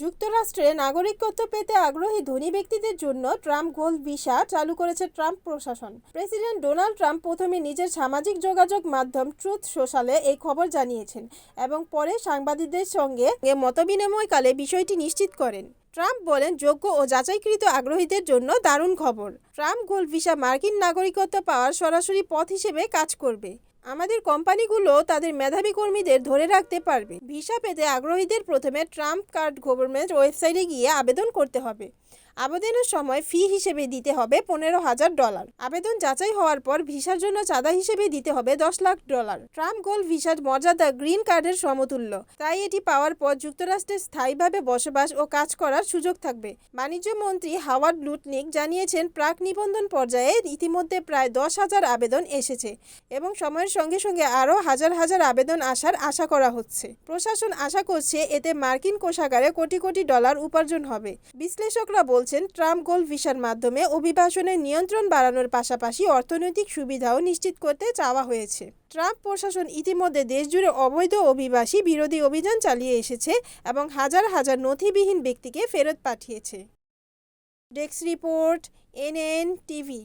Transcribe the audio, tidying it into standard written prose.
যুক্তরাষ্ট্রে নাগরিকত্ব পেতে আগ্রহী ধনী ব্যক্তিদের জন্য ট্রাম্প গোল্ড ভিসা চালু করেছে ট্রাম্প প্রশাসন। প্রেসিডেন্ট ডোনাল্ড ট্রাম্প প্রথমে নিজের সামাজিক যোগাযোগ মাধ্যম ট্রুথ সোশ্যালে এই খবর জানিয়েছেন এবং পরে সাংবাদিকদের সঙ্গে মতবিনিময়কালে বিষয়টি নিশ্চিত করেন। ট্রাম্প বলেন, যোগ্য ও যাচাইকৃত আগ্রহীদের জন্য দারুণ খবর। ট্রাম্প গোল্ড ভিসা মার্কিন নাগরিকত্ব পাওয়ার সরাসরি পথ হিসেবে কাজ করবে। আমাদের কোম্পানিগুলো তাদের মেধাবী কর্মীদের ধরে রাখতে পারবে। ভিসা পেতে আগ্রহীদের প্রথমে ট্রাম্প কার্ড গভর্নমেন্ট ওয়েবসাইটে গিয়ে আবেদন করতে হবে। আবেদনের সময় ফি হিসেবে দিতে হবে $15,000। আবেদন যাচাই হওয়ার পর ভিসার জন্য চাঁদা হিসেবে দিতে হবে $10 লাখ। ট্রাম্প গোল্ড ভিসার মর্যাদা গ্রিন কার্ডের সমতুল্য, তাই এটি পাওয়ার পর যুক্তরাষ্ট্রে স্থায়ীভাবে বসবাস ও কাজ করার সুযোগ থাকবে। বাণিজ্য মন্ত্রী হাওয়ার্ড লুটনিক জানিয়েছেন, প্রাক নিবন্ধন পর্যায়ে ইতিমধ্যে প্রায় 10,000 আবেদন এসেছে এবং সময়ের সঙ্গে সঙ্গে আরও হাজার হাজার আবেদন আসার আশা করা হচ্ছে। প্রশাসন আশা করছে এতে মার্কিন কোষাগারে কোটি কোটি ডলার উপার্জন হবে। বিশ্লেষকরা বলছেন, ট্রাম্প গোল্ড ভিসার মাধ্যমে অভিবাসনের নিয়ন্ত্রণ বাড়ানোর পাশাপাশি অর্থনৈতিক সুবিধাও নিশ্চিত করতে চাওয়া হয়েছে। ট্রাম্প প্রশাসন ইতিমধ্যে দেশজুড়ে অবৈধ অভিবাসী বিরোধী অভিযান চালিয়ে এসেছে এবং হাজার হাজার নথিবিহীন ব্যক্তিকে ফেরত পাঠিয়েছে। Desk report, NN TV.